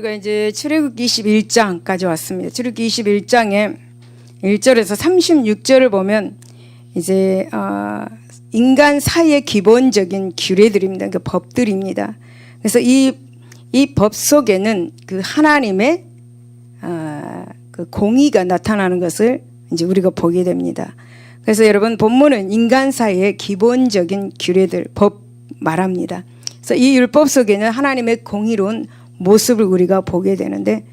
우리가 이제 출애굽기 21장까지 왔습니다. 출애굽기 21장에 1절에서 36절을 보면 이제 인간 사이의 기본적인 규례들입니다. 그 법들입니다. 그래서 이 법 속에는 그 하나님의 그 공의가 나타나는 것을 이제 우리가 보게 됩니다. 그래서 여러분 본문은 인간 사이의 기본적인 규례들, 법 말합니다. 그래서 이 율법 속에는 하나님의 공의로운 모습을 우리가 보게 되는데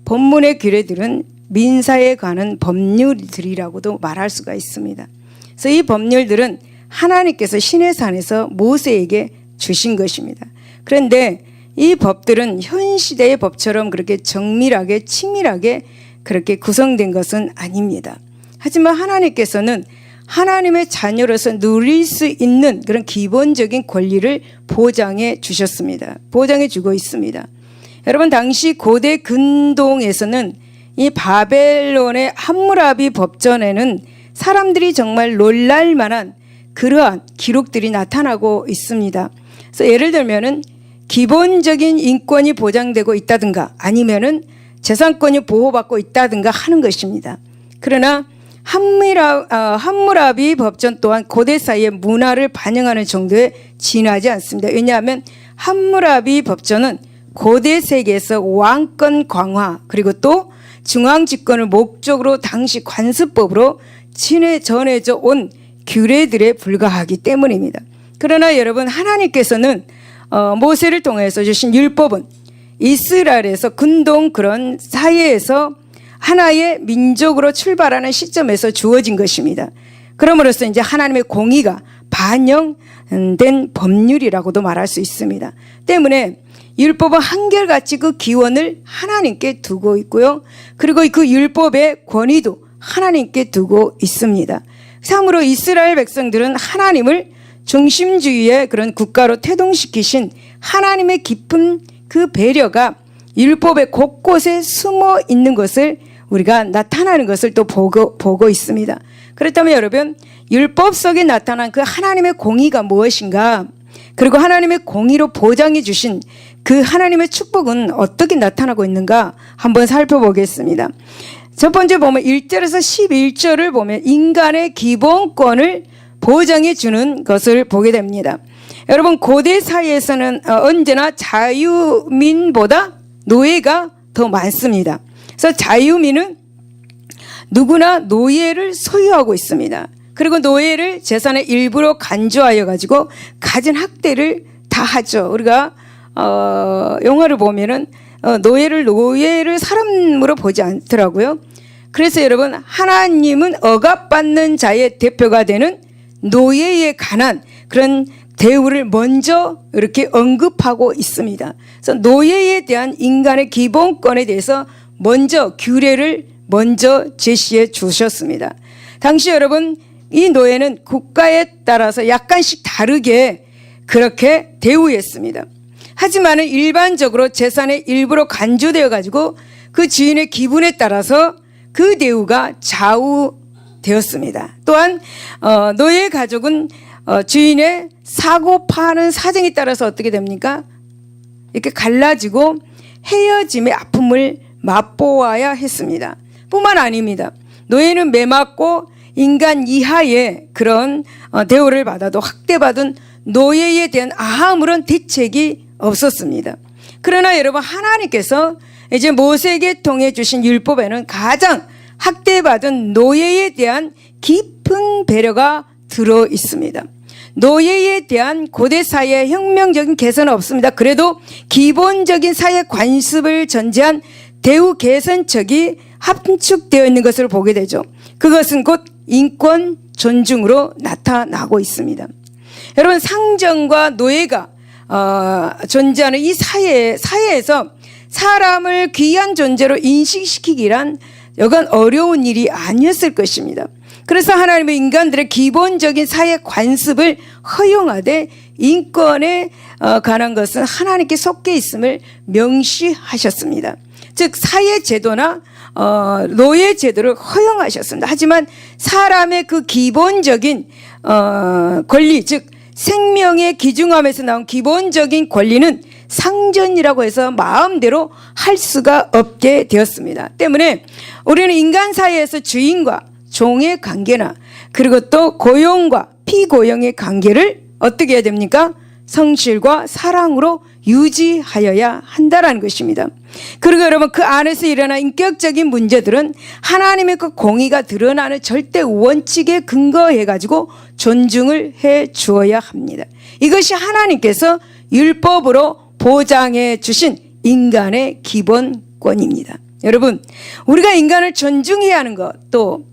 본문의 규례들은 민사에 관한 법률들이라고도 말할 수가 있습니다. 그래서 이 법률들은 하나님께서 시내산에서 모세에게 주신 것입니다. 그런데 이 법들은 현 시대의 법처럼 그렇게 정밀하게 치밀하게 그렇게 구성된 것은 아닙니다. 하지만 하나님께서는 하나님의 자녀로서 누릴 수 있는 그런 기본적인 권리를 보장해 주셨습니다. 보장해 주고 있습니다. 여러분 당시 고대 근동에서는 이 바벨론의 함무라비 법전에는 사람들이 정말 놀랄 만한 그러한 기록들이 나타나고 있습니다. 그래서 예를 들면은 기본적인 인권이 보장되고 있다든가 아니면은 재산권이 보호받고 있다든가 하는 것입니다. 그러나 함무라비 법전 또한 고대 사이의 문화를 반영하는 정도에 진하지 않습니다. 왜냐하면 함무라비 법전은 고대 세계에서 왕권 강화 그리고 또 중앙 집권을 목적으로 당시 관습법으로 전해져 온 규례들에 불과하기 때문입니다. 그러나 여러분 하나님께서는 모세를 통해서 주신 율법은 이스라엘에서 근동 그런 사회에서 하나의 민족으로 출발하는 시점에서 주어진 것입니다. 그럼으로써 이제 하나님의 공의가 반영된 법률이라고도 말할 수 있습니다. 때문에 율법은 한결같이 그 기원을 하나님께 두고 있고요. 그리고 그 율법의 권위도 하나님께 두고 있습니다. 참으로 이스라엘 백성들은 하나님을 중심주의의 그런 국가로 태동시키신 하나님의 깊은 그 배려가 율법의 곳곳에 숨어 있는 것을 우리가 나타나는 것을 또 보고 있습니다. 그렇다면 여러분 율법 속에 나타난 그 하나님의 공의가 무엇인가? 그리고 하나님의 공의로 보장해 주신 그 하나님의 축복은 어떻게 나타나고 있는가 한번 살펴보겠습니다. 첫 번째 보면 1절에서 11절을 보면 인간의 기본권을 보장해 주는 것을 보게 됩니다. 여러분 고대 사회에서는 언제나 자유민보다 노예가 더 많습니다. 그래서 자유민은 누구나 노예를 소유하고 있습니다. 그리고 노예를 재산의 일부로 간주하여 가지고 가진 학대를 다 하죠. 우리가 영화를 보면은 노예를 사람으로 보지 않더라고요. 그래서 여러분 하나님은 억압받는 자의 대표가 되는 노예에 관한 그런 대우를 먼저 이렇게 언급하고 있습니다. 그래서 노예에 대한 인간의 기본권에 대해서 먼저 규례를 먼저 제시해 주셨습니다. 당시 여러분 이 노예는 국가에 따라서 약간씩 다르게 그렇게 대우했습니다. 하지만 일반적으로 재산의 일부로 간주되어 가지고 그 주인의 기분에 따라서 그 대우가 좌우되었습니다. 또한 노예 가족은 주인의 사고 파는 사정에 따라서 어떻게 됩니까? 이렇게 갈라지고 헤어짐의 아픔을 맛보아야 했습니다. 뿐만 아닙니다. 노예는 매맞고 인간 이하의 그런 대우를 받아도 학대받은 노예에 대한 아무런 대책이 없었습니다. 그러나 여러분 하나님께서 이제 모세에게 통해 주신 율법에는 가장 학대받은 노예에 대한 깊은 배려가 들어 있습니다. 노예에 대한 고대 사회의 혁명적인 개선은 없습니다. 그래도 기본적인 사회 관습을 전제한 대우 개선책이 함축되어 있는 것을 보게 되죠. 그것은 곧 인권 존중으로 나타나고 있습니다. 여러분 상정과 노예가 존재하는 이 사회에서 사람을 귀한 존재로 인식시키기란 여간 어려운 일이 아니었을 것입니다. 그래서 하나님의 인간들의 기본적인 사회 관습을 허용하되 인권에 관한 것은 하나님께 속해 있음을 명시하셨습니다. 즉 사회 제도나 노예 제도를 허용하셨습니다. 하지만 사람의 그 기본적인 권리 즉 생명의 귀중함에서 나온 기본적인 권리는 상전이라고 해서 마음대로 할 수가 없게 되었습니다. 때문에 우리는 인간 사이에서 주인과 종의 관계나 그리고 또 고용과 피고용의 관계를 어떻게 해야 됩니까? 성실과 사랑으로 유지하여야 한다라는 것입니다. 그리고 여러분 그 안에서 일어난 인격적인 문제들은 하나님의 그 공의가 드러나는 절대 원칙에 근거해 가지고 존중을 해 주어야 합니다. 이것이 하나님께서 율법으로 보장해 주신 인간의 기본권입니다. 여러분 우리가 인간을 존중해야 하는 것 또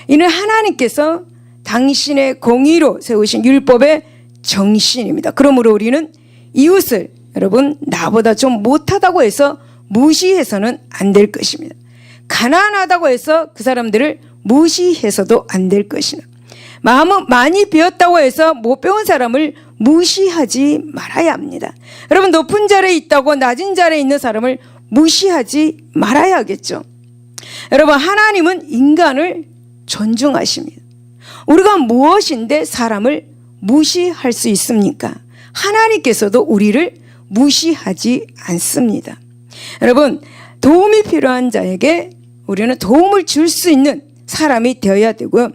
이는 하나님께서 당신의 공의로 세우신 율법의 정신입니다. 그러므로 우리는 이웃을 여러분 나보다 좀 못하다고 해서 무시해서는 안 될 것입니다. 가난하다고 해서 그 사람들을 무시해서도 안 될 것입니다. 마음은 많이 배웠다고 해서 못 배운 사람을 무시하지 말아야 합니다. 여러분 높은 자리에 있다고 낮은 자리에 있는 사람을 무시하지 말아야 하겠죠. 여러분 하나님은 인간을 존중하십니다. 우리가 무엇인데 사람을 무시할 수 있습니까? 하나님께서도 우리를 무시하지 않습니다. 여러분 도움이 필요한 자에게 우리는 도움을 줄 수 있는 사람이 되어야 되고요.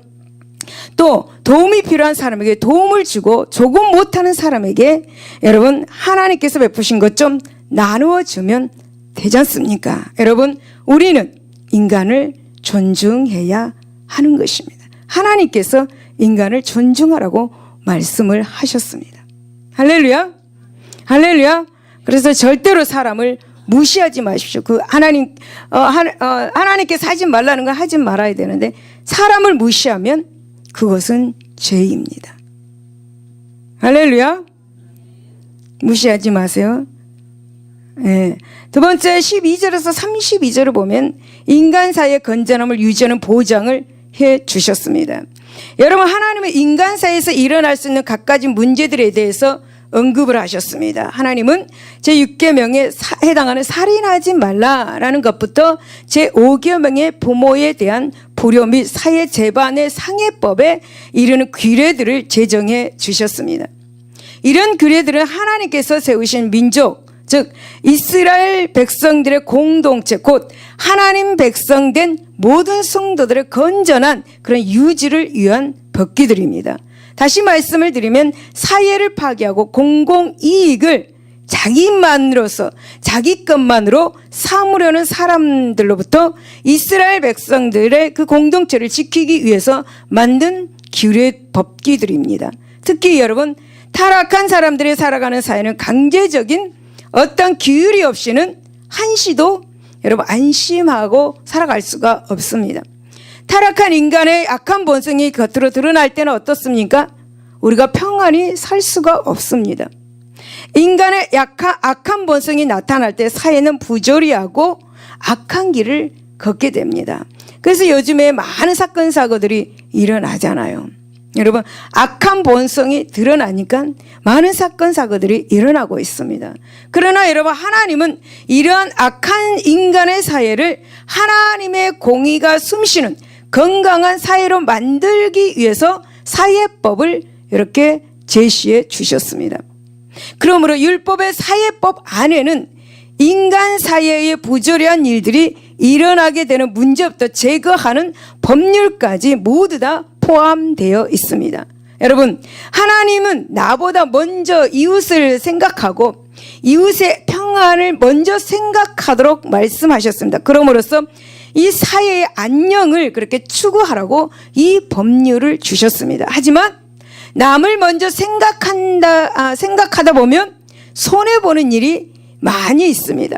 또 도움이 필요한 사람에게 도움을 주고 조금 못하는 사람에게 여러분 하나님께서 베푸신 것 좀 나누어 주면 되지 않습니까? 여러분 우리는 인간을 존중해야 하는 것입니다. 하나님께서 인간을 존중하라고 말씀을 하셨습니다. 할렐루야. 할렐루야. 그래서 절대로 사람을 무시하지 마십시오. 그 하나님께서 하지 말라는 걸 하지 말아야 되는데 사람을 무시하면 그것은 죄입니다. 할렐루야. 무시하지 마세요. 네. 두 번째 12절에서 32절을 보면 인간 사이의 건전함을 유지하는 보장을 해 주셨습니다. 여러분 하나님은 인간 사이에서 일어날 수 있는 갖가지 문제들에 대해서 언급을 하셨습니다. 하나님은 제6계명에 해당하는 살인하지 말라라는 것부터 제5계명의 부모에 대한 불효 및 사회 재반의 상해법에 이르는 규례들을 제정해 주셨습니다. 이런 규례들은 하나님께서 세우신 민족 즉 이스라엘 백성들의 공동체 곧 하나님 백성된 모든 성도들의 건전한 그런 유지를 위한 법규들입니다. 다시 말씀을 드리면 사회를 파괴하고 공공이익을 자기만으로서 자기 것만으로 삼으려는 사람들로부터 이스라엘 백성들의 그 공동체를 지키기 위해서 만든 규례 법규들입니다. 특히 여러분 타락한 사람들이 살아가는 사회는 강제적인 어떤 규율이 없이는 한시도 여러분 안심하고 살아갈 수가 없습니다. 타락한 인간의 악한 본성이 겉으로 드러날 때는 어떻습니까? 우리가 평안히 살 수가 없습니다. 인간의 악한 본성이 나타날 때 사회는 부조리하고 악한 길을 걷게 됩니다. 그래서 요즘에 많은 사건 사고들이 일어나잖아요. 여러분 악한 본성이 드러나니까 많은 사건 사고들이 일어나고 있습니다. 그러나 여러분 하나님은 이러한 악한 인간의 사회를 하나님의 공의가 숨쉬는 건강한 사회로 만들기 위해서 사회법을 이렇게 제시해 주셨습니다. 그러므로 율법의 사회법 안에는 인간 사회의 부조리한 일들이 일어나게 되는 문제부터 제거하는 법률까지 모두 다 포함되어 있습니다. 여러분 하나님은 나보다 먼저 이웃을 생각하고 이웃의 평안을 먼저 생각하도록 말씀하셨습니다. 그러므로써 이 사회의 안녕을 그렇게 추구하라고 이 법률을 주셨습니다. 하지만 남을 먼저 생각하다 보면 손해보는 일이 많이 있습니다.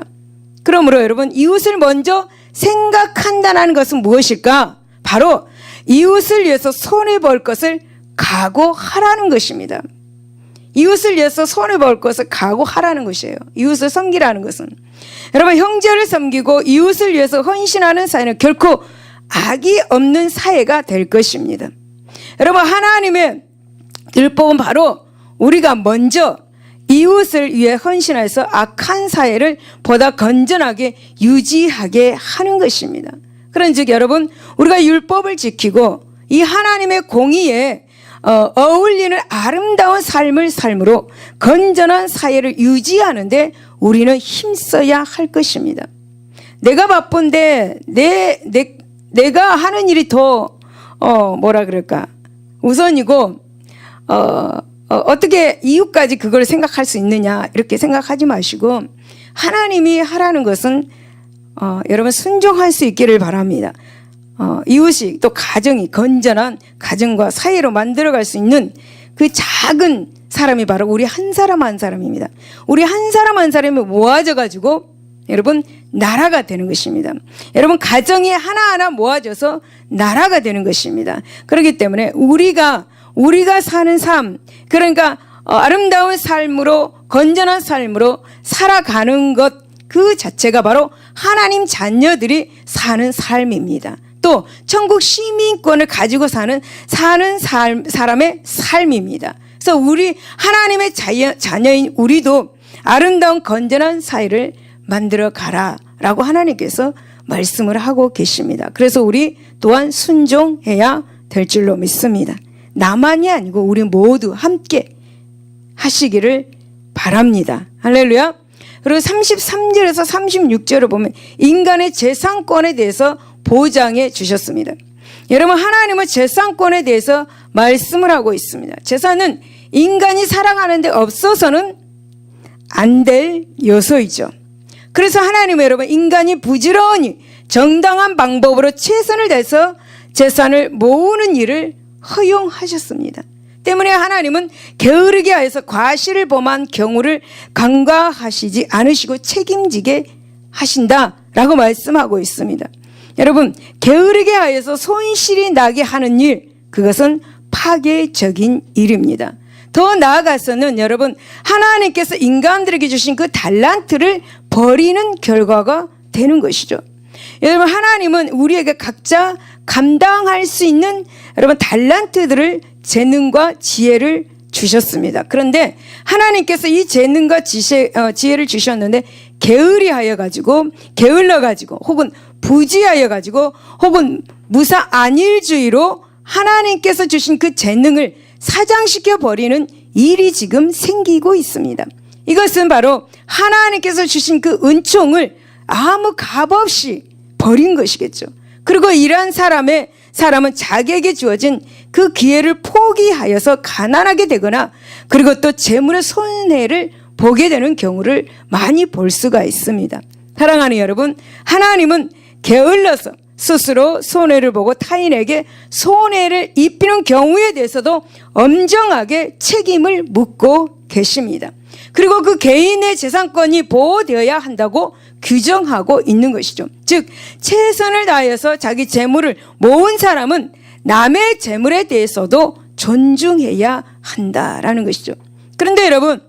그러므로 여러분 이웃을 먼저 생각한다는 것은 무엇일까? 바로 이웃을 위해서 손해볼 것을 각오하라는 것입니다. 이웃을 위해서 손해볼 것을 각오하라는 것이에요. 이웃을 섬기라는 것은. 여러분 형제를 섬기고 이웃을 위해서 헌신하는 사회는 결코 악이 없는 사회가 될 것입니다. 여러분 하나님의 율법은 바로 우리가 먼저 이웃을 위해 헌신해서 악한 사회를 보다 건전하게 유지하게 하는 것입니다. 그런즉 여러분 우리가 율법을 지키고 이 하나님의 공의에 어울리는 아름다운 삶을 삶으로 건전한 사회를 유지하는데 우리는 힘써야 할 것입니다. 내가 바쁜데 내가 하는 일이 더 뭐라 그럴까 우선이고 어떻게 이웃까지 그걸 생각할 수 있느냐 이렇게 생각하지 마시고 하나님이 하라는 것은 여러분 순종할 수 있기를 바랍니다. 이웃이 또 가정이 건전한 가정과 사회로 만들어갈 수 있는 그 작은 사람이 바로 우리 한 사람 한 사람입니다. 우리 한 사람 한 사람이 모아져 가지고 여러분 나라가 되는 것입니다. 여러분 가정이 하나하나 모아져서 나라가 되는 것입니다. 그렇기 때문에 우리가 사는 삶 그러니까 아름다운 삶으로 건전한 삶으로 살아가는 것 그 자체가 바로 하나님 자녀들이 사는 삶입니다. 또 천국 시민권을 가지고 사는 사람의 삶입니다. 그래서 우리 하나님의 자녀인 우리도 아름다운 건전한 사회를 만들어 가라라고 하나님께서 말씀을 하고 계십니다. 그래서 우리 또한 순종해야 될 줄로 믿습니다. 나만이 아니고 우리 모두 함께 하시기를 바랍니다. 할렐루야. 그리고 33절에서 36절을 보면 인간의 재산권에 대해서 보장해 주셨습니다. 여러분 하나님은 재산권에 대해서 말씀을 하고 있습니다. 재산은 인간이 살아가는 데 없어서는 안 될 요소이죠. 그래서 하나님은 여러분 인간이 부지런히 정당한 방법으로 최선을 다해서 재산을 모으는 일을 허용하셨습니다. 때문에 하나님은 게으르게 하여서 과실을 범한 경우를 간과하시지 않으시고 책임지게 하신다라고 말씀하고 있습니다. 여러분 게으르게 하여서 손실이 나게 하는 일 그것은 파괴적인 일입니다. 더 나아가서는 여러분 하나님께서 인간들에게 주신 그 달란트를 버리는 결과가 되는 것이죠. 여러분 하나님은 우리에게 각자 감당할 수 있는 여러분 달란트들을 재능과 지혜를 주셨습니다. 그런데 하나님께서 이 재능과 지혜를 주셨는데 게을리하여 가지고 게을러 가지고 혹은 부지하여 가지고 혹은 무사 안일주의로 하나님께서 주신 그 재능을 사장시켜 버리는 일이 지금 생기고 있습니다. 이것은 바로 하나님께서 주신 그 은총을 아무 값 없이 버린 것이겠죠. 그리고 이러한 사람은 자기에게 주어진 그 기회를 포기하여서 가난하게 되거나 그리고 또 재물의 손해를 보게 되는 경우를 많이 볼 수가 있습니다. 사랑하는 여러분, 하나님은 게을러서 스스로 손해를 보고 타인에게 손해를 입히는 경우에 대해서도 엄정하게 책임을 묻고 계십니다. 그리고 그 개인의 재산권이 보호되어야 한다고 규정하고 있는 것이죠. 즉 최선을 다해서 자기 재물을 모은 사람은 남의 재물에 대해서도 존중해야 한다라는 것이죠. 그런데 여러분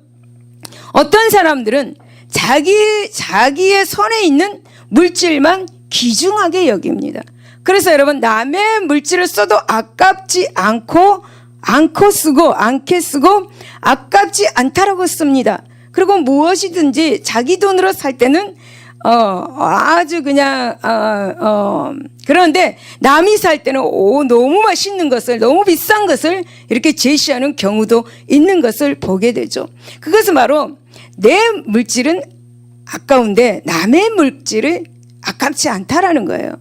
어떤 사람들은 자기의 손에 있는 물질만 귀중하게 여깁니다. 그래서 여러분 남의 물질을 써도 아깝지 않게 쓰고 아깝지 않다라고 씁니다. 그리고 무엇이든지 자기 돈으로 살 때는 아주 그냥 그런데 남이 살 때는 너무 맛있는 것을 너무 비싼 것을 이렇게 제시하는 경우도 있는 것을 보게 되죠. 그것은 바로 내 물질은 아까운데 남의 물질은 아깝지 않다라는 거예요.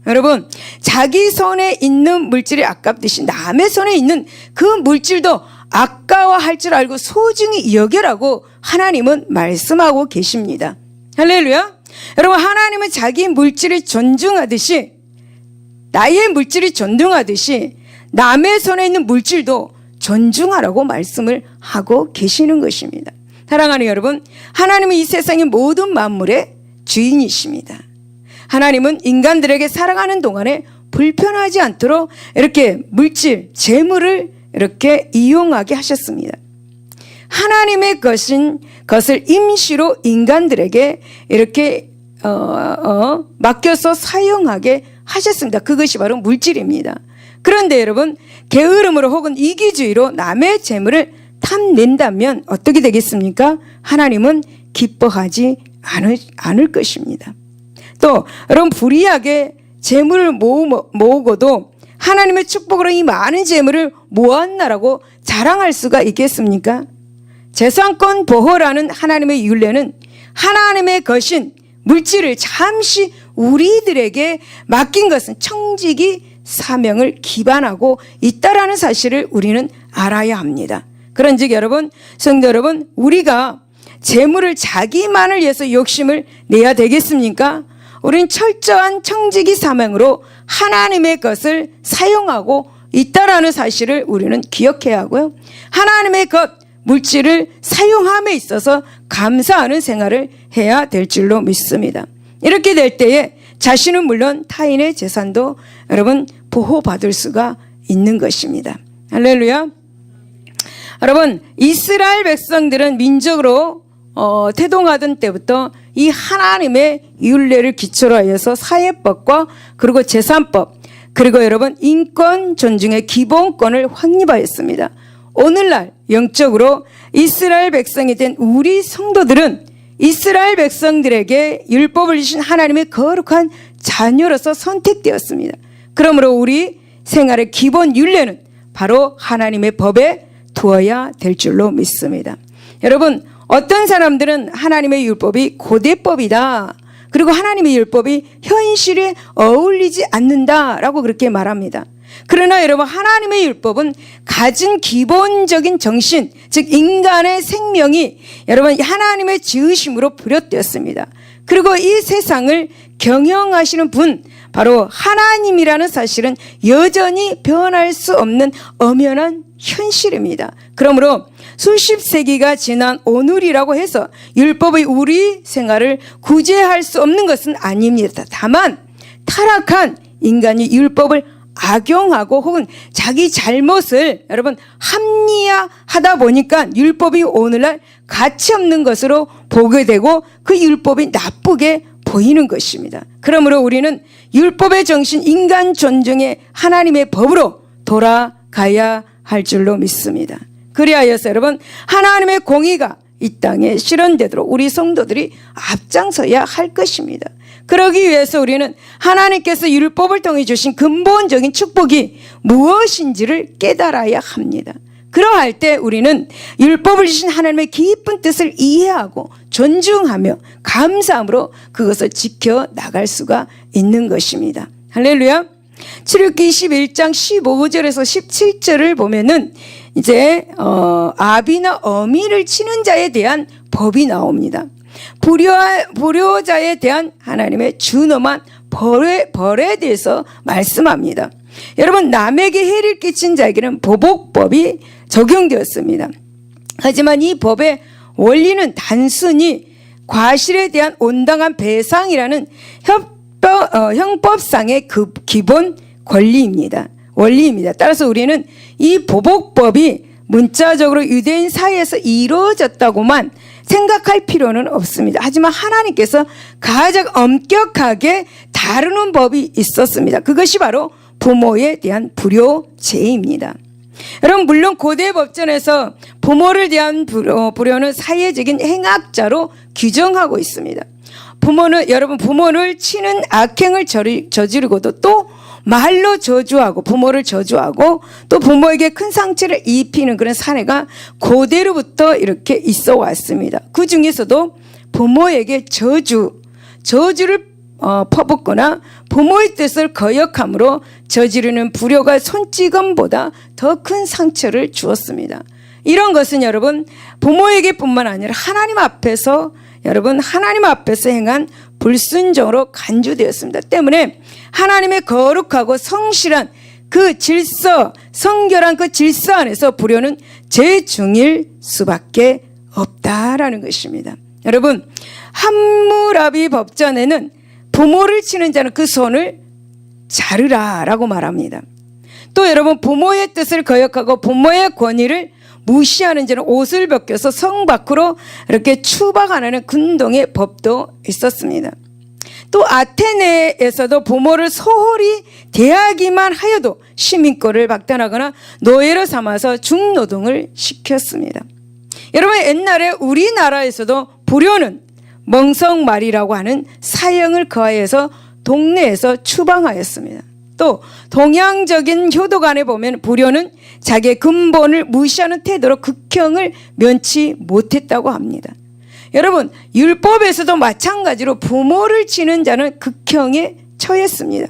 여러분 자기 손에 있는 물질이 아깝듯이 남의 손에 있는 그 물질도 아까워할 줄 알고 소중히 여겨라고 하나님은 말씀하고 계십니다. 할렐루야. 여러분 하나님은 자기 물질을 존중하듯이 나의 물질이 존중하듯이 남의 손에 있는 물질도 존중하라고 말씀을 하고 계시는 것입니다. 사랑하는 여러분, 하나님은 이 세상의 모든 만물의 주인이십니다. 하나님은 인간들에게 살아가는 동안에 불편하지 않도록 이렇게 물질, 재물을 이렇게 이용하게 하셨습니다. 하나님의 것을 임시로 인간들에게 이렇게 맡겨서 사용하게 하셨습니다. 그것이 바로 물질입니다. 그런데 여러분 게으름으로 혹은 이기주의로 남의 재물을 탐낸다면 어떻게 되겠습니까? 하나님은 기뻐하지 않을 것입니다. 또 여러분 불의하게 재물을 모으고도 하나님의 축복으로 이 많은 재물을 모았나라고 자랑할 수가 있겠습니까? 재산권 보호라는 하나님의 율례는 하나님의 것인 물질을 잠시 우리들에게 맡긴 것은 청지기 사명을 기반하고 있다라는 사실을 우리는 알아야 합니다. 그런즉 여러분, 성도 여러분, 우리가 재물을 자기만을 위해서 욕심을 내야 되겠습니까? 우리는 철저한 청지기 사명으로 하나님의 것을 사용하고 있다라는 사실을 우리는 기억해야 하고요. 하나님의 것, 물질을 사용함에 있어서 감사하는 생활을 해야 될 줄로 믿습니다. 이렇게 될 때에 자신은 물론 타인의 재산도 여러분 보호받을 수가 있는 것입니다. 할렐루야. 여러분, 이스라엘 백성들은 민족으로 태동하던 때부터 이 하나님의 율례를 기초로 하여서 사회법과 그리고 재산법, 그리고 여러분 인권 존중의 기본권을 확립하였습니다. 오늘날 영적으로 이스라엘 백성이 된 우리 성도들은 이스라엘 백성들에게 율법을 주신 하나님의 거룩한 자녀로서 선택되었습니다. 그러므로 우리 생활의 기본 율례는 바로 하나님의 법에 두어야 될 줄로 믿습니다. 여러분, 어떤 사람들은 하나님의 율법이 고대법이다, 그리고 하나님의 율법이 현실에 어울리지 않는다라고 그렇게 말합니다. 그러나 여러분, 하나님의 율법은 가진 기본적인 정신, 즉 인간의 생명이 여러분 하나님의 지으심으로 부렸되었습니다. 그리고 이 세상을 경영하시는 분, 바로 하나님이라는 사실은 여전히 변할 수 없는 엄연한 현실입니다. 그러므로 수십 세기가 지난 오늘이라고 해서 율법의 우리 생활을 구제할 수 없는 것은 아닙니다. 다만 타락한 인간이 율법을 악용하고 혹은 자기 잘못을 여러분 합리화하다 보니까 율법이 오늘날 가치 없는 것으로 보게 되고 그 율법이 나쁘게 보이는 것입니다. 그러므로 우리는 율법의 정신, 인간 존중의 하나님의 법으로 돌아가야 할 줄로 믿습니다. 그리하여서 여러분, 하나님의 공의가 이 땅에 실현되도록 우리 성도들이 앞장서야 할 것입니다. 그러기 위해서 우리는 하나님께서 율법을 통해 주신 근본적인 축복이 무엇인지를 깨달아야 합니다. 그러할 때 우리는 율법을 주신 하나님의 깊은 뜻을 이해하고 존중하며 감사함으로 그것을 지켜나갈 수가 있는 것입니다. 할렐루야. 출애굽기 21장 15절에서 17절을 보면은 이제 아비나 어미를 치는 자에 대한 법이 나옵니다. 불효자에 대한 하나님의 준엄한 벌에 대해서 말씀합니다. 여러분, 남에게 해를 끼친 자에게는 보복법이 적용되었습니다. 하지만 이 법의 원리는 단순히 과실에 대한 온당한 배상이라는 형법상의 그 기본 권리입니다. 원리입니다. 따라서 우리는 이 보복법이 문자적으로 유대인 사이에서 이루어졌다고만 생각할 필요는 없습니다. 하지만 하나님께서 가장 엄격하게 다루는 법이 있었습니다. 그것이 바로 부모에 대한 불효죄입니다. 여러분, 물론 고대 법전에서 부모를 대한 불효는 사회적인 행악자로 규정하고 있습니다. 부모를 치는 악행을 저지르고도 또 말로 저주하고 부모를 저주하고 또 부모에게 큰 상처를 입히는 그런 사례가 고대로부터 이렇게 있어 왔습니다. 그 중에서도 부모에게 저주를 퍼붓거나 부모의 뜻을 거역함으로 저지르는 불효가 손찌검보다 더 큰 상처를 주었습니다. 이런 것은 여러분 부모에게뿐만 아니라 하나님 앞에서 행한 불순종으로 간주되었습니다. 때문에 하나님의 거룩하고 성실한 그 질서, 성결한 그 질서 안에서 불효는 재중일 수밖에 없다라는 것입니다. 여러분, 함무라비 법전에는 부모를 치는 자는 그 손을 자르라라고 말합니다. 또 여러분, 부모의 뜻을 거역하고 부모의 권위를 무시하는 자는 옷을 벗겨서 성 밖으로 이렇게 추방하는 군동의 법도 있었습니다. 또 아테네에서도 부모를 소홀히 대하기만 하여도 시민권을 박탈하거나 노예로 삼아서 중노동을 시켰습니다. 여러분, 옛날에 우리나라에서도 불효는 멍석말이라고 하는 사형을 거하여서 동네에서 추방하였습니다. 또 동양적인 효도관에 보면 불효는 자기의 근본을 무시하는 태도로 극형을 면치 못했다고 합니다. 여러분, 율법에서도 마찬가지로 부모를 치는 자는 극형에 처했습니다.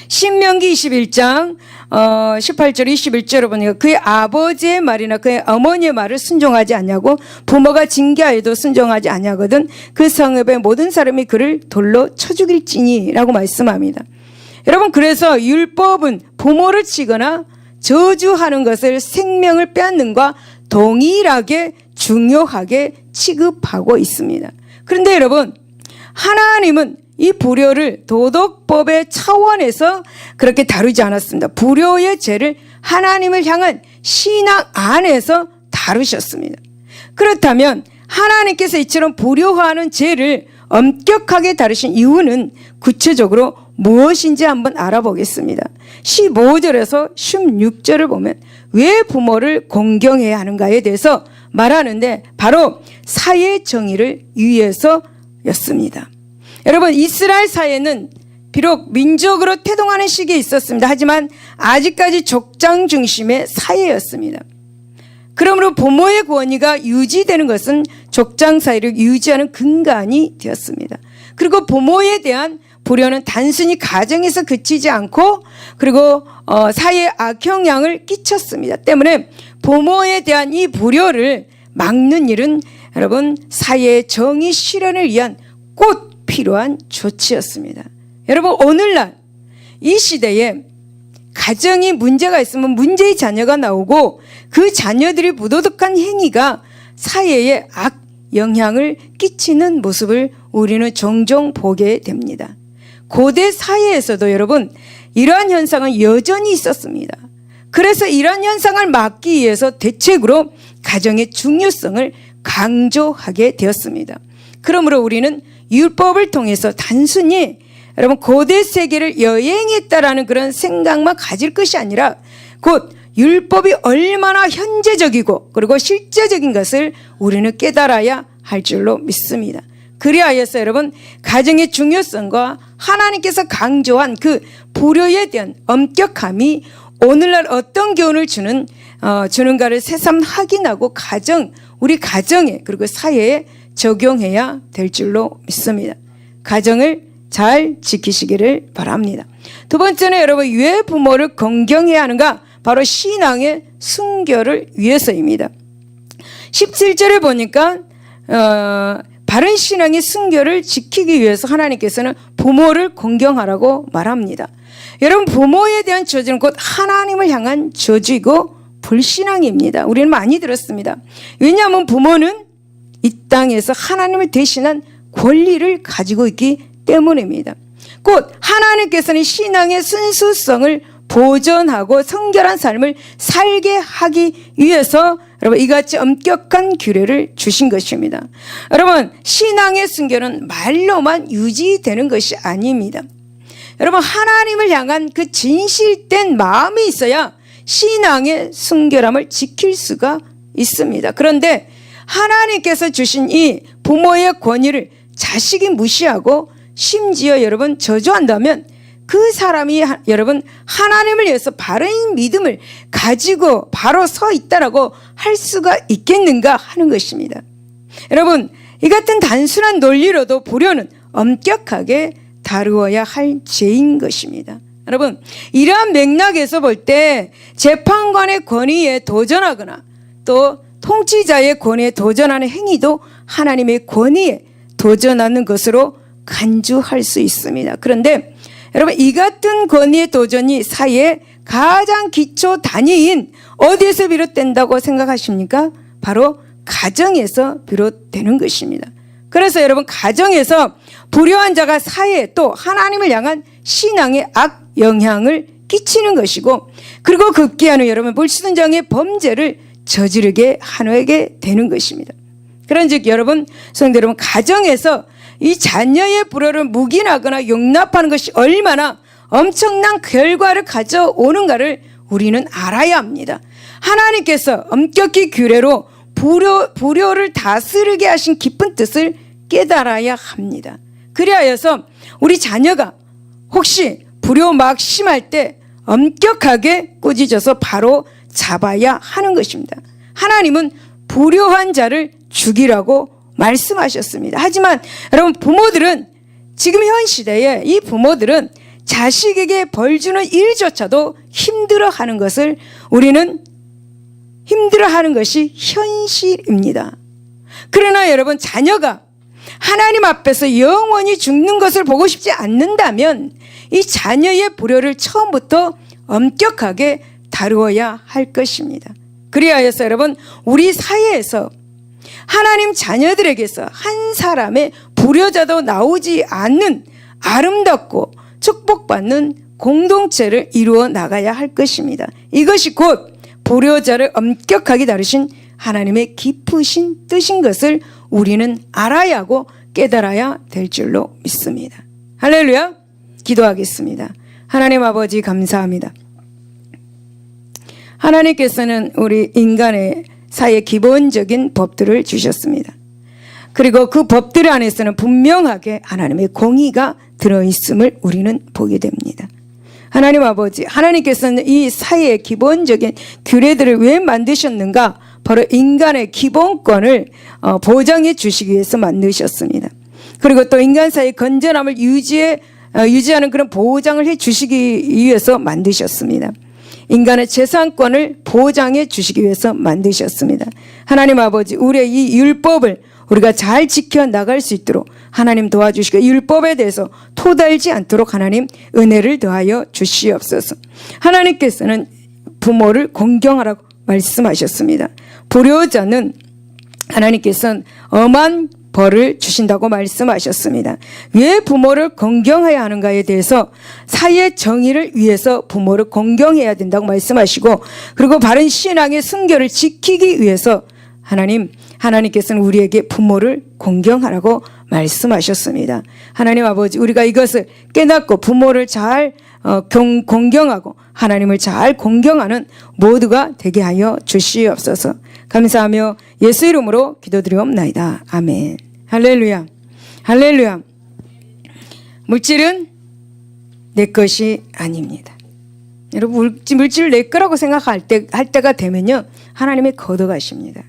신명기 21장 18절 21절을 보니까 그의 아버지의 말이나 그의 어머니의 말을 순종하지 않냐고 부모가 징계하여도 순종하지 않냐거든 그 성읍의 모든 사람이 그를 돌로 쳐 죽일지니 라고 말씀합니다. 여러분, 그래서 율법은 부모를 치거나 저주하는 것을 생명을 빼앗는과 동일하게 중요하게 취급하고 있습니다. 그런데 여러분, 하나님은 이 불효를 도덕법의 차원에서 그렇게 다루지 않았습니다. 불효의 죄를 하나님을 향한 신앙 안에서 다루셨습니다. 그렇다면 하나님께서 이처럼 불효화하는 죄를 엄격하게 다루신 이유는 구체적으로 무엇인지 한번 알아보겠습니다. 15절에서 16절을 보면 왜 부모를 공경해야 하는가에 대해서 말하는데 바로 사회 정의를 위해서였습니다. 여러분, 이스라엘 사회는 비록 민족으로 태동하는 시기에 있었습니다. 하지만 아직까지 족장 중심의 사회였습니다. 그러므로 부모의 권위가 유지되는 것은 족장 사회를 유지하는 근간이 되었습니다. 그리고 부모에 대한 불효는 단순히 가정에서 그치지 않고 그리고 사회에 악영향을 끼쳤습니다. 때문에 부모에 대한 이 불효를 막는 일은 여러분 사회의 정의 실현을 위한 꼭 필요한 조치였습니다. 여러분, 오늘날 이 시대에 가정이 문제가 있으면 문제의 자녀가 나오고 그 자녀들이 무도덕한 행위가 사회에 악 영향을 끼치는 모습을 우리는 종종 보게 됩니다. 고대 사회에서도 여러분 이러한 현상은 여전히 있었습니다. 그래서 이러한 현상을 막기 위해서 대책으로 가정의 중요성을 강조하게 되었습니다. 그러므로 우리는 율법을 통해서 단순히 여러분 고대 세계를 여행했다라는 그런 생각만 가질 것이 아니라 곧 율법이 얼마나 현재적이고 그리고 실제적인 것을 우리는 깨달아야 할 줄로 믿습니다. 그리하여서 여러분 가정의 중요성과 하나님께서 강조한 그 불효에 대한 엄격함이 오늘날 어떤 교훈을 주는가를 새삼 확인하고 우리 가정에 그리고 사회에 적용해야 될 줄로 믿습니다. 가정을 잘 지키시기를 바랍니다. 두 번째는 여러분 왜 부모를 공경해야 하는가? 바로 신앙의 순결을 위해서입니다. 17절에 보니까 바른 신앙의 순결을 지키기 위해서 하나님께서는 부모를 공경하라고 말합니다. 여러분 부모에 대한 저주는 곧 하나님을 향한 저주이고 불신앙입니다. 우리는 많이 들었습니다. 왜냐하면 부모는 이 땅에서 하나님을 대신한 권리를 가지고 있기 때문입니다. 곧 하나님께서는 신앙의 순수성을 보존하고 성결한 삶을 살게 하기 위해서 여러분 이같이 엄격한 규례를 주신 것입니다. 여러분 신앙의 순결은 말로만 유지되는 것이 아닙니다. 여러분 하나님을 향한 그 진실된 마음이 있어야 신앙의 순결함을 지킬 수가 있습니다. 그런데 하나님께서 주신 이 부모의 권위를 자식이 무시하고 심지어 여러분 저주한다면 그 사람이 여러분 하나님을 위해서 바른 믿음을 가지고 바로 서 있다라고 할 수가 있겠는가 하는 것입니다. 여러분 이 같은 단순한 논리로도 불효는 엄격하게 다루어야 할 죄인 것입니다. 여러분 이러한 맥락에서 볼 때 재판관의 권위에 도전하거나 또 통치자의 권위에 도전하는 행위도 하나님의 권위에 도전하는 것으로 간주할 수 있습니다. 그런데 여러분 이 같은 권위의 도전이 사회의 가장 기초 단위인 어디에서 비롯된다고 생각하십니까? 바로 가정에서 비롯되는 것입니다. 그래서 여러분 가정에서 불효한 자가 사회에 또 하나님을 향한 신앙에 악 영향을 끼치는 것이고 그리고 급기야는 여러분 불순종의 범죄를 저지르게 하게 되는 것입니다. 그런즉 여러분 성도 여러분 가정에서 이 자녀의 불효를 묵인하거나 용납하는 것이 얼마나 엄청난 결과를 가져오는가를 우리는 알아야 합니다. 하나님께서 엄격히 규례로 불효를 다스리게 하신 깊은 뜻을 깨달아야 합니다. 그리하여서 우리 자녀가 혹시 불효 막 심할 때 엄격하게 꾸짖어서 바로 잡아야 하는 것입니다. 하나님은 불효한 자를 죽이라고 말씀하셨습니다. 하지만 여러분, 부모들은 지금 현 시대에 이 부모들은 자식에게 벌 주는 일조차도 힘들어하는 것을 우리는 힘들어하는 것이 현실입니다. 그러나 여러분, 자녀가 하나님 앞에서 영원히 죽는 것을 보고 싶지 않는다면 이 자녀의 불효를 처음부터 엄격하게 다루어야 할 것입니다. 그리하여서 여러분, 우리 사회에서 하나님 자녀들에게서 한 사람의 불효자도 나오지 않는 아름답고 축복받는 공동체를 이루어 나가야 할 것입니다. 이것이 곧 불효자를 엄격하게 다루신 하나님의 깊으신 뜻인 것을 우리는 알아야 하고 깨달아야 될 줄로 믿습니다. 할렐루야. 기도하겠습니다. 하나님 아버지, 감사합니다. 하나님께서는 우리 인간의 사이에 기본적인 법들을 주셨습니다. 그리고 그 법들 안에서는 분명하게 하나님의 공의가 들어있음을 우리는 보게 됩니다. 하나님 아버지, 하나님께서는 이 사회의 기본적인 규례들을 왜 만드셨는가? 바로 인간의 기본권을 보장해 주시기 위해서 만드셨습니다. 그리고 또 인간 사이의 건전함을 유지하는 그런 보장을 해 주시기 위해서 만드셨습니다. 인간의 재산권을 보장해 주시기 위해서 만드셨습니다. 하나님 아버지, 우리의 이 율법을 우리가 잘 지켜나갈 수 있도록 하나님 도와주시고, 율법에 대해서 토달지 않도록 하나님 은혜를 더하여 주시옵소서. 하나님께서는 부모를 공경하라고 말씀하셨습니다. 불효자는 하나님께서는 엄한 벌을 주신다고 말씀하셨습니다. 왜 부모를 공경해야 하는가에 대해서 사회의 정의를 위해서 부모를 공경해야 된다고 말씀하시고, 그리고 바른 신앙의 순결을 지키기 위해서 하나님께서는 우리에게 부모를 공경하라고 말씀하셨습니다. 하나님 아버지, 우리가 이것을 깨닫고 부모를 잘 공경하고 하나님을 잘 공경하는 모두가 되게 하여 주시옵소서. 감사하며 예수 이름으로 기도드리옵나이다. 아멘. 할렐루야. 할렐루야. 물질은 내 것이 아닙니다. 여러분, 물질을 내 거라고 생각할 때가 되면요, 하나님이 걷어가십니다.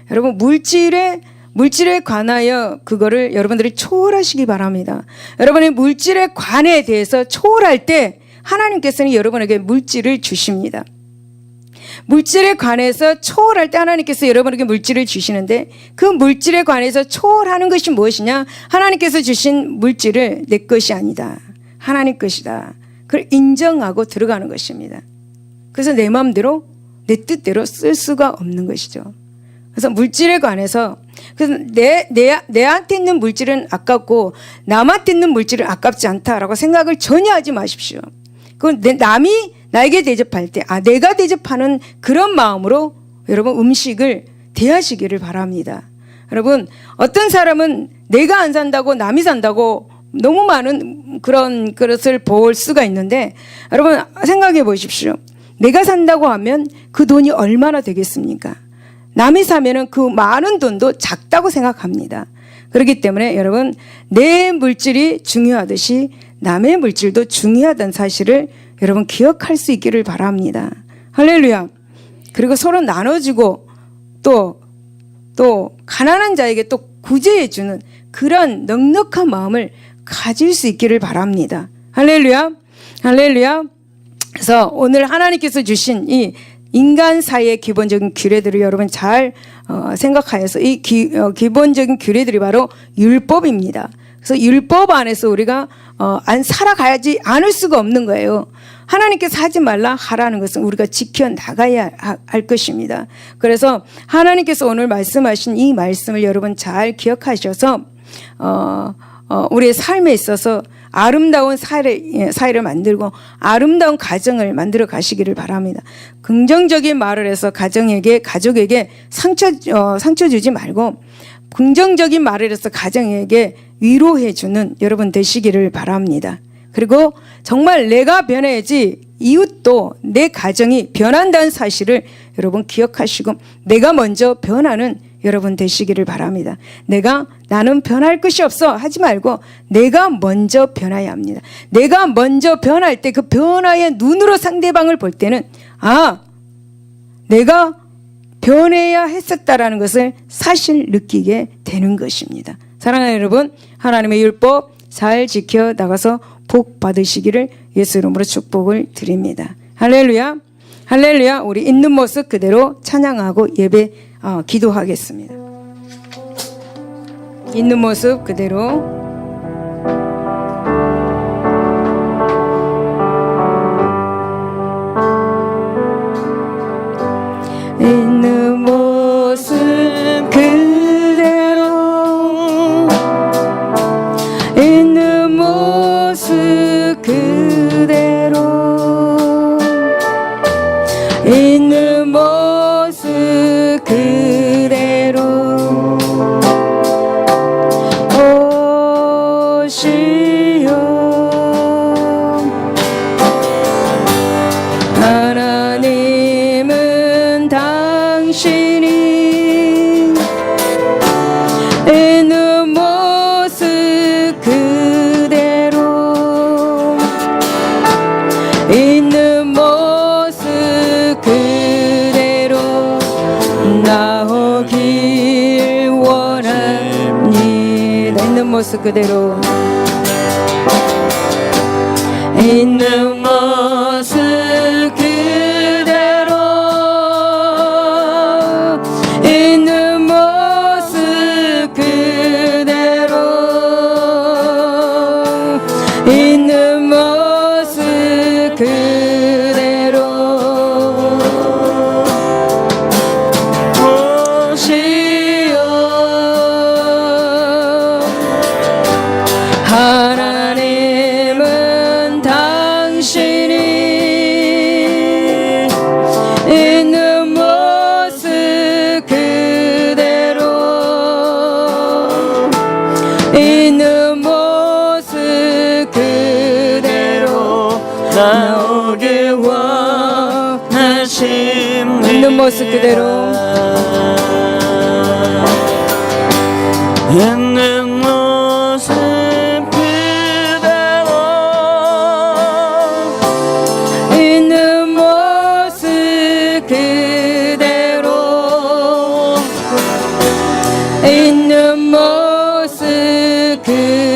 여러분, 물질에 관하여 그거를 여러분들이 초월하시기 바랍니다. 여러분의 물질에 관해 대해서 초월할 때 하나님께서는 여러분에게 물질을 주십니다. 물질에 관해서 초월할 때 하나님께서 여러분에게 물질을 주시는데, 그 물질에 관해서 초월하는 것이 무엇이냐? 하나님께서 주신 물질을 내 것이 아니다, 하나님 것이다, 그걸 인정하고 들어가는 것입니다. 그래서 내 마음대로 내 뜻대로 쓸 수가 없는 것이죠. 그래서 물질에 관해서, 그래서 내한테 있는 물질은 아깝고 남한테 있는 물질은 아깝지 않다라고 생각을 전혀 하지 마십시오. 그건 남이 나에게 대접할 때, 내가 대접하는 그런 마음으로 여러분 음식을 대하시기를 바랍니다. 여러분, 어떤 사람은 내가 안 산다고 남이 산다고 너무 많은 그런 것을 볼 수가 있는데, 여러분 생각해 보십시오. 내가 산다고 하면 그 돈이 얼마나 되겠습니까? 남이 사면은 그 많은 돈도 작다고 생각합니다. 그렇기 때문에 여러분, 내 물질이 중요하듯이 남의 물질도 중요하다는 사실을 여러분 기억할 수 있기를 바랍니다. 할렐루야. 그리고 서로 나눠주고 또 가난한 자에게 또 구제해주는 그런 넉넉한 마음을 가질 수 있기를 바랍니다. 할렐루야. 할렐루야. 그래서 오늘 하나님께서 주신 이 인간 사이의 기본적인 규례들을 여러분 잘 생각하여서 이 기본적인 규례들이 바로 율법입니다. 그래서 율법 안에서 우리가 살아가야지 않을 수가 없는 거예요. 하나님께서 하지 말라 하라는 것은 우리가 지켜나가야 할 것입니다. 그래서 하나님께서 오늘 말씀하신 이 말씀을 여러분 잘 기억하셔서 우리의 삶에 있어서 아름다운 사회를 만들고 아름다운 가정을 만들어 가시기를 바랍니다. 긍정적인 말을 해서 가족에게 상처 주지 말고 긍정적인 말을 해서 가정에게 위로해 주는 여러분 되시기를 바랍니다. 그리고 정말 내가 변해야지 이웃도 내 가정이 변한다는 사실을 여러분 기억하시고 내가 먼저 변하는 여러분 되시기를 바랍니다. 나는 변할 것이 없어 하지 말고 내가 먼저 변해야 합니다. 내가 먼저 변할 때 그 변화의 눈으로 상대방을 볼 때는 내가 변해야 했었다라는 것을 사실 느끼게 되는 것입니다. 사랑하는 여러분, 하나님의 율법 잘 지켜 나가서 복 받으시기를 예수 이름으로 축복을 드립니다. 할렐루야. 할렐루야. 우리 있는 모습 그대로 찬양하고 기도하겠습니다. 있는 모습 그대로. 있는 모습 그대로, 있는 모습 그대로, 있는 모습 그대로 오시오. 하나님은 당신이 있는 모습 그대로, 있는 모습 그대로 나오길 원합니다. 있는 모습 그대로, 있는 모습 그대로, 있는 모습 그대로, 있는 모습 그대로 오시오. 하나님은 당신이 있는 모습 그대로, 있는 모습 그대로 나오길 원하십니다. 있는 모습 그대로, 있는 모습 그대로, 있는 모습 그대로, 있는 모습 그대로